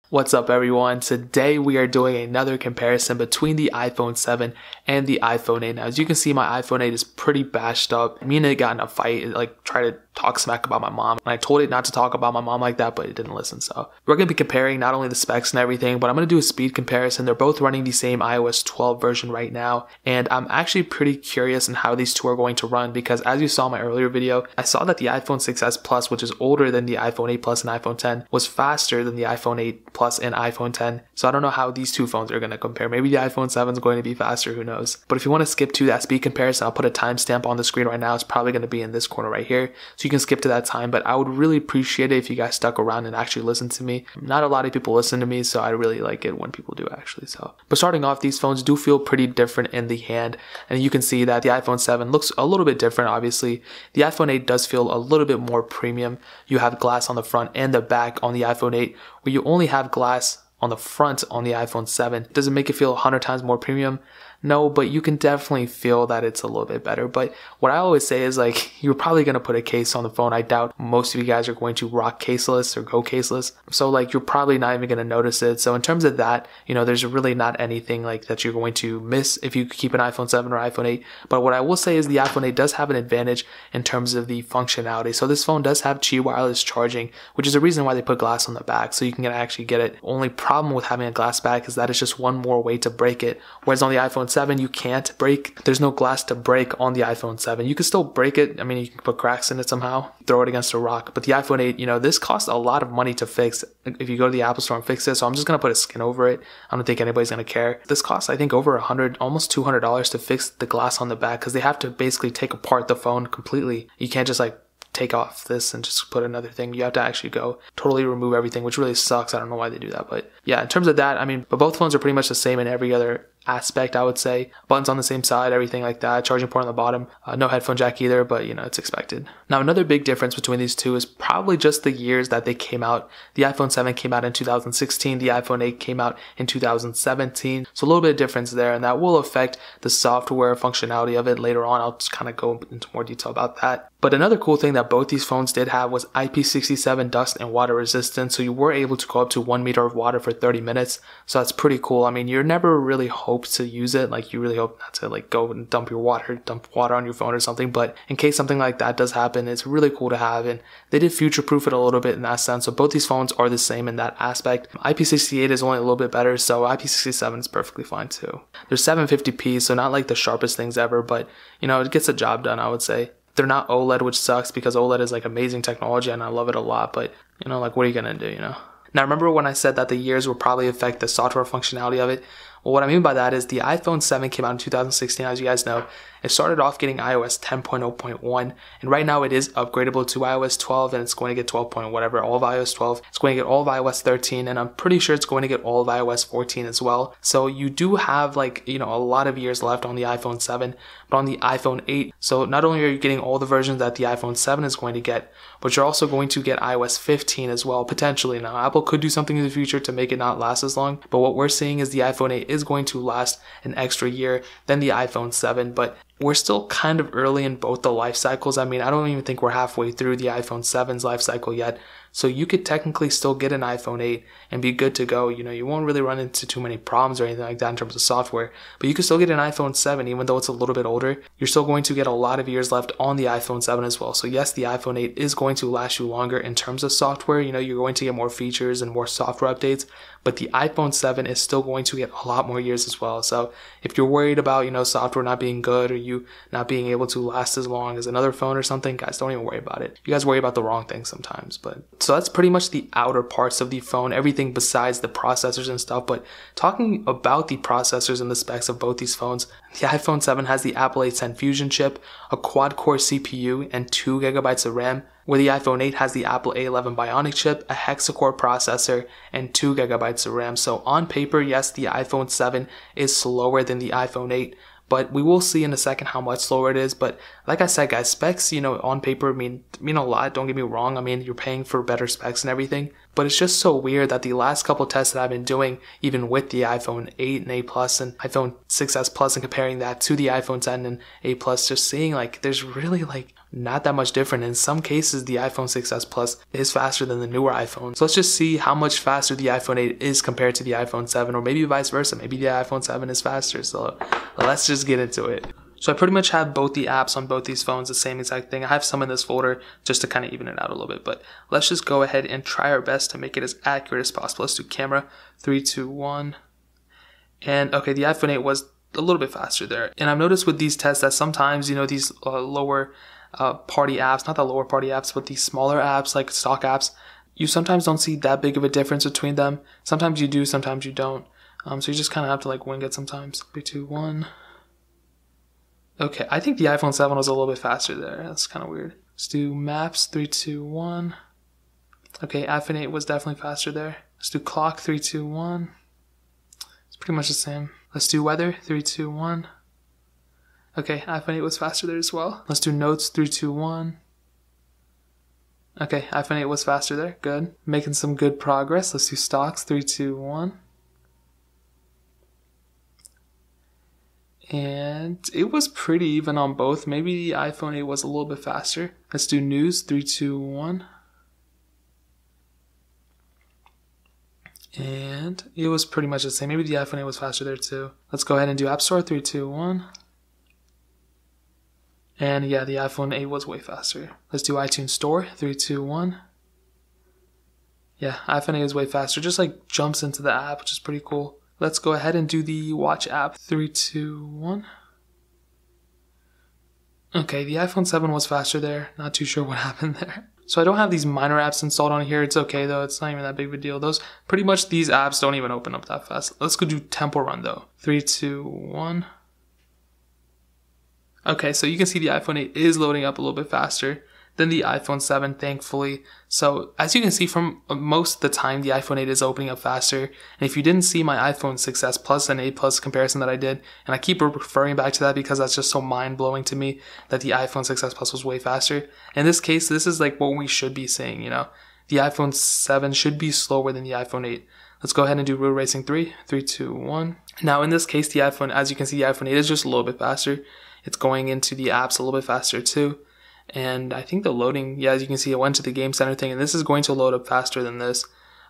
What's up everyone? Today we are doing another comparison between the iPhone 7 and the iPhone 8. Now as you can see, my iPhone 8 is pretty bashed up. Me and it got in a fight. It tried to talk smack about my mom. And I told it not to talk about my mom like that, but it didn't listen. So we're going to be comparing not only the specs and everything, but I'm going to do a speed comparison. They're both running the same iOS 12 version right now. And I'm actually pretty curious on how these two are going to run because as you saw in my earlier video, I saw that the iPhone 6s Plus, which is older than the iPhone 8 Plus and iPhone 10, was faster than the iPhone 8 Plus and iPhone 10. So I don't know how these two phones are going to compare. Maybe the iPhone 7 is going to be faster, who knows. But if you want to skip to that speed comparison, I'll put a timestamp on the screen right now. It's probably going to be in this corner right here. So you can skip to that time, but I would really appreciate it if you guys stuck around and actually listened to me. Not a lot of people listen to me, so I really like it when people do actually. But starting off, these phones do feel pretty different in the hand. And you can see that the iPhone 7 looks a little bit different, obviously. The iPhone 8 does feel a little bit more premium. You have glass on the front and the back on the iPhone 8, where you only have glass on the front on the iPhone 7. Does it make it feel 100 times more premium? No, but you can definitely feel that it's a little bit better. But what I always say is you're probably going to put a case on the phone. I doubt most of you guys are going to rock caseless or go caseless. So you're probably not even going to notice it. So in terms of that, there's really not anything that you're going to miss if you keep an iPhone 7 or iPhone 8. But what I will say is the iPhone 8 does have an advantage in terms of the functionality. So this phone does have Qi wireless charging, which is the reason why they put glass on the back. So you can actually get it. Only problem with having a glass back is that it's just one more way to break it. Whereas on the iPhone 7, you can't break. There's no glass to break on the iPhone 7. You can still break it. I mean, you can put cracks in it somehow, throw it against a rock. But the iPhone 8, this costs a lot of money to fix if you go to the Apple Store and fix it. So I'm just going to put a skin over it. I don't think anybody's going to care. This costs, I think, over $100, almost $200 to fix the glass on the back because they have to basically take apart the phone completely. You can't just take off this and just put another thing. You have to actually go totally remove everything, which really sucks. I don't know why they do that, but yeah, in terms of that, but both phones are pretty much the same in every other aspect, I would say. Buttons on the same side, everything like that. Charging port on the bottom. No headphone jack either, but it's expected. Now, another big difference between these two is probably just the years that they came out. The iPhone 7 came out in 2016. The iPhone 8 came out in 2017. So a little bit of difference there, and that will affect the software functionality of it later on. I'll just kind of go into more detail about that. But another cool thing that both these phones did have was IP67 dust and water resistance. So you were able to go up to 1 meter of water for 30 minutes. So that's pretty cool. I mean, you're never really hoped to use it. You really hope not to go and dump water on your phone or something. But in case something like that does happen, it's really cool to have. And they did future-proof it a little bit in that sense. So both these phones are the same in that aspect. IP68 is only a little bit better. So IP67 is perfectly fine too. They're 750p, so not the sharpest things ever, but it gets the job done, I would say. They're not OLED, which sucks because OLED is amazing technology and I love it a lot, but what are you gonna do, Now remember when I said that the years will probably affect the software functionality of it? Well, what I mean by that is the iPhone 7 came out in 2016, as you guys know. It started off getting iOS 10.0.1, and right now it is upgradable to iOS 12, and it's going to get 12. Whatever, all of iOS 12. It's going to get all of iOS 13, and I'm pretty sure it's going to get all of iOS 14 as well. So you do have a lot of years left on the iPhone 7, but on the iPhone 8, so not only are you getting all the versions that the iPhone 7 is going to get, but you're also going to get iOS 15 as well, potentially. Now, Apple could do something in the future to make it not last as long, but what we're seeing is the iPhone 8 is going to last an extra year than the iPhone 7, but we're still kind of early in both the life cycles. I mean, I don't even think we're halfway through the iPhone 7's life cycle yet. So you could technically still get an iPhone 8 and be good to go. You won't really run into too many problems or anything like that in terms of software. But you can still get an iPhone 7 even though it's a little bit older. You're still going to get a lot of years left on the iPhone 7 as well. So yes, the iPhone 8 is going to last you longer in terms of software. You're going to get more features and more software updates. But the iPhone 7 is still going to get a lot more years as well. So if you're worried about, software not being good or you not being able to last as long as another phone or something, guys, don't even worry about it. You guys worry about the wrong things sometimes. But so that's pretty much the outer parts of the phone, everything besides the processors and stuff. But talking about the processors and the specs of both these phones, the iPhone 7 has the Apple A10 Fusion chip, a quad-core CPU, and 2 gigabytes of RAM, where the iPhone 8 has the Apple A11 Bionic chip, a hexa-core processor, and 2 gigabytes of RAM. So on paper, yes, the iPhone 7 is slower than the iPhone 8, but we will see in a second how much slower it is. But like I said, guys, specs, on paper mean a lot. Don't get me wrong. I mean, you're paying for better specs and everything. But it's just so weird that the last couple tests that I've been doing, even with the iPhone 8 and 8 Plus and iPhone 6s Plus, and comparing that to the iPhone 10 and 8 Plus, just seeing like there's really like not that much different. In some cases, the iPhone 6s Plus is faster than the newer iPhone. So let's just see how much faster the iPhone 8 is compared to the iPhone 7, or maybe vice versa. Maybe the iPhone 7 is faster. So let's just get into it. So I pretty much have both the apps on both these phones, the same exact thing. I have some in this folder just to kind of even it out a little bit, but let's just go ahead and try our best to make it as accurate as possible. Let's do camera, 3, 2, 1. And okay, the iPhone 8 was a little bit faster there. And I've noticed with these tests that sometimes, these lower party apps, not the lower party apps, but these smaller apps like stock apps, you sometimes don't see that big of a difference between them. Sometimes you do, sometimes you don't. So you just kind of have to like wing it sometimes. 3, 2, 1. Okay, I think the iPhone 7 was a little bit faster there. That's kind of weird. Let's do maps, 3, 2, 1. Okay, iPhone 8 was definitely faster there. Let's do clock, 3, 2, 1. It's pretty much the same. Let's do weather, 3, 2, 1. Okay, iPhone 8 was faster there as well. Let's do notes, 3, 2, 1. Okay, iPhone 8 was faster there. Good. Making some good progress. Let's do stocks, 3, 2, 1. And it was pretty even on both. Maybe the iPhone 8 was a little bit faster. Let's do news, 3, 2, 1. And it was pretty much the same. Maybe the iPhone 8 was faster there too. Let's go ahead and do App Store, 3, 2, 1. And yeah, the iPhone 8 was way faster. Let's do iTunes Store, 3, 2, 1. Yeah, iPhone 8 is way faster. Just like jumps into the app, which is pretty cool. Let's go ahead and do the watch app, 3, 2, 1. Okay, the iPhone 7 was faster there. Not too sure what happened there. So I don't have these minor apps installed on here. It's okay though. It's not even that big of a deal. Pretty much these apps don't even open up that fast. Let's go do Temple Run though. 3, 2, 1. Okay, so you can see the iPhone 8 is loading up a little bit faster than the iPhone 7, thankfully. So as you can see, from most of the time, the iPhone 8 is opening up faster. And if you didn't see my iPhone 6s Plus and 8 Plus comparison that I did, and I keep referring back to that because that's just so mind-blowing to me that the iPhone 6s Plus was way faster. In this case, this is like what we should be saying, The iPhone 7 should be slower than the iPhone 8. Let's go ahead and do Real Racing 3, 3, 2, 1. Now in this case, the iPhone, as you can see, the iPhone 8 is just a little bit faster. It's going into the apps a little bit faster too. And I think the loading, yeah, as you can see, it went to the Game Center thing, and this is going to load up faster than this.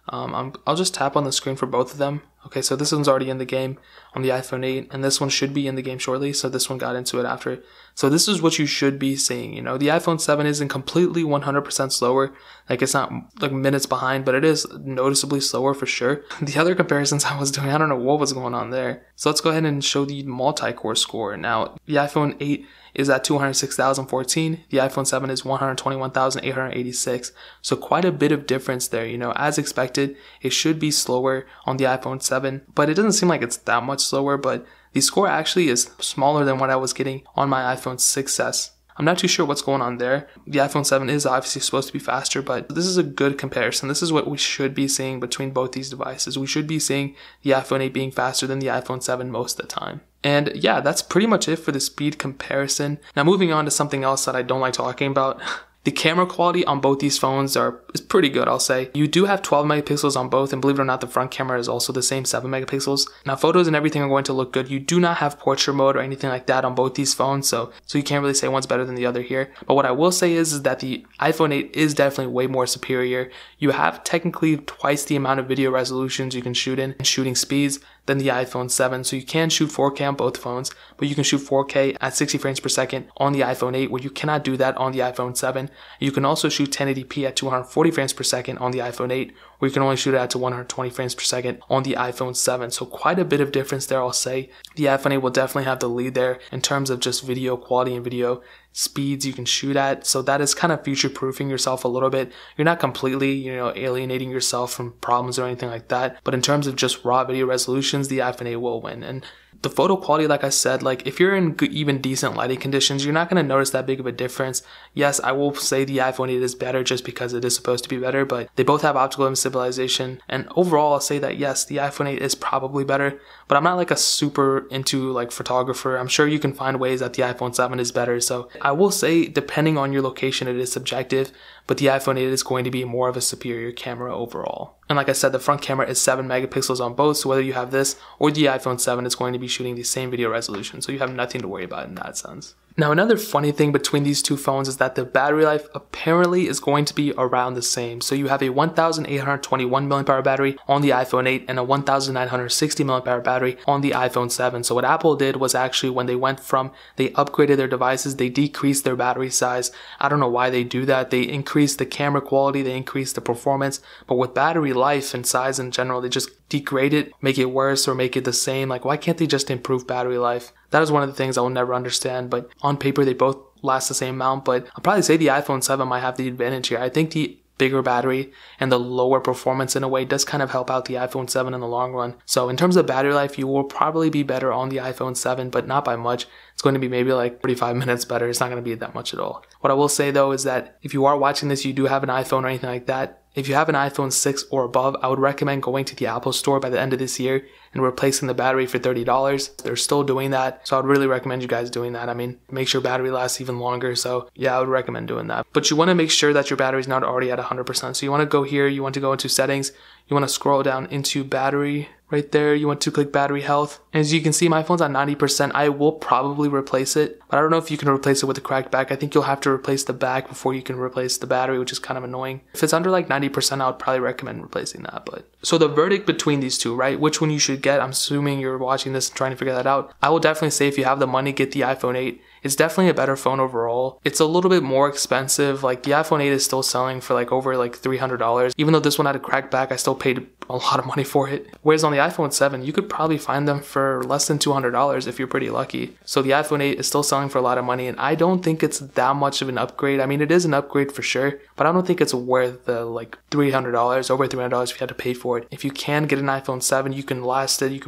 I'll just tap on the screen for both of them. Okay, so this one's already in the game on the iPhone 8, and this one should be in the game shortly, so this one got into it after. So this is what you should be seeing, The iPhone 7 isn't completely 100% slower. Like, it's not like minutes behind, but it is noticeably slower for sure. The other comparisons I was doing, I don't know what was going on there. So let's go ahead and show the multi-core score. Now, the iPhone 8 is at 206,014. The iPhone 7 is 121,886. So quite a bit of difference there, As expected, it should be slower on the iPhone 7, but it doesn't seem like it's that much slower, but the score actually is smaller than what I was getting on my iPhone 6s. I'm not too sure what's going on there. The iPhone 7 is obviously supposed to be faster, but this is a good comparison. This is what we should be seeing between both these devices. We should be seeing the iPhone 8 being faster than the iPhone 7 most of the time. And yeah, that's pretty much it for the speed comparison. Now moving on to something else that I don't like talking about. The camera quality on both these phones is pretty good, I'll say. You do have 12 megapixels on both, and believe it or not, the front camera is also the same 7 megapixels. Now photos and everything are going to look good. You do not have portrait mode or anything like that on both these phones, so you can't really say one's better than the other here. But what I will say is that the iPhone 8 is definitely way more superior. You have technically twice the amount of video resolutions you can shoot in and shooting speeds than the iPhone 7. So you can shoot 4K on both phones, but you can shoot 4K at 60 frames per second on the iPhone 8, where you cannot do that on the iPhone 7. You can also shoot 1080p at 240 frames per second on the iPhone 8, where you can only shoot it at 120 frames per second on the iPhone 7. So quite a bit of difference there, I'll say. The iPhone 8 will definitely have the lead there in terms of just video quality and video speeds you can shoot at. So that is kind of future-proofing yourself a little bit. You're not completely, alienating yourself from problems or anything like that. But in terms of just raw video resolutions, the iPhone 8 will win. And the photo quality, like I said, like if you're in even decent lighting conditions, you're not going to notice that big of a difference. Yes, I will say the iPhone 8 is better just because it is supposed to be better, but they both have optical image stabilization. And overall, I'll say that yes, the iPhone 8 is probably better, but I'm not like a super into like photographer. I'm sure you can find ways that the iPhone 7 is better. So I will say, depending on your location, it is subjective. but the iPhone 8 is going to be more of a superior camera overall. And like I said, the front camera is 7 megapixels on both, so whether you have this or the iPhone 7, it's going to be shooting the same video resolution, so you have nothing to worry about in that sense. Now, another funny thing between these two phones is that the battery life apparently is going to be around the same. So you have a 1821 mAh battery on the iPhone 8 and a 1960 mAh battery on the iPhone 7. So what Apple did was actually when they upgraded their devices, they decreased their battery size. I don't know why they do that. They increased the camera quality, they increased the performance, but with battery life and size in general, they just degrade it, make it worse, or make it the same. Like, why can't they just improve battery life? That is one of the things I will never understand, but on paper they both last the same amount, but I'll probably say the iPhone 7 might have the advantage here. I think the bigger battery and the lower performance in a way does kind of help out the iPhone 7 in the long run. So in terms of battery life, you will probably be better on the iPhone 7, but not by much. It's going to be maybe like 45 minutes better. It's not going to be that much at all. What I will say though is that if you are watching this, you do have an iPhone or anything like that, if you have an iPhone 6 or above, I would recommend going to the Apple Store by the end of this year and replacing the battery for $30. They're still doing that, so I would really recommend you guys doing that. I mean, make sure battery lasts even longer, so yeah, I would recommend doing that. But you want to make sure that your battery is not already at 100%. So you want to go here, you want to go into settings, you want to scroll down into battery. Right there, you want to click battery health. And as you can see, my phone's at 90%. I will probably replace it, but I don't know if you can replace it with a cracked back. I think you'll have to replace the back before you can replace the battery, which is kind of annoying. If it's under like 90%, I would probably recommend replacing that. But so the verdict between these two, right? Which one you should get? I'm assuming you're watching this and trying to figure that out. I will definitely say if you have the money, get the iPhone 8. It's definitely a better phone overall. It's a little bit more expensive. Like the iPhone 8 is still selling for like over like $300. Even though this one had a cracked back, I still paid a lot of money for it. Whereas on the iPhone 7, you could probably find them for less than $200 if you're pretty lucky. So the iPhone 8 is still selling for a lot of money, and I don't think it's that much of an upgrade. I mean, it is an upgrade for sure, but I don't think it's worth the like $300, over $300 if you had to pay for it. If you can get an iPhone 7, you can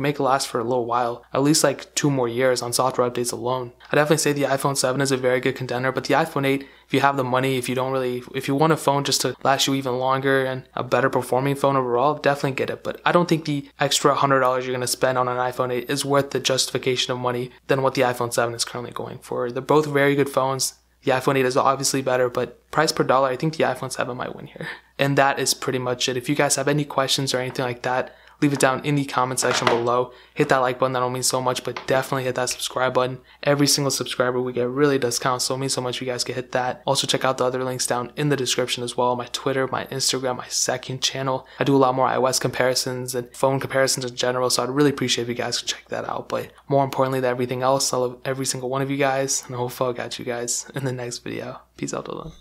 make it last for a little while, at least like 2 more years on software updates alone. I definitely say the iPhone 7 is a very good contender, but the iPhone 8, if you have the money, if you want a phone just to last you even longer and a better performing phone overall, definitely get it. But I don't think the extra $100 you're going to spend on an iPhone 8 is worth the justification of money than what the iPhone 7 is currently going for. They're both very good phones. The iPhone 8 is obviously better, but price per dollar, I think the iPhone 7 might win here. And that is pretty much it. If you guys have any questions or anything like that, leave it down in the comment section below. Hit that like button, that'll mean so much, but definitely hit that subscribe button. Every single subscriber we get really does count, so it means so much if you guys can hit that. Also check out the other links down in the description as well. My Twitter, my Instagram, my second channel. I do a lot more iOS comparisons and phone comparisons in general, so I'd really appreciate if you guys could check that out. But more importantly than everything else, I love every single one of you guys, and I hope I'll catch you guys in the next video. Peace out, till then.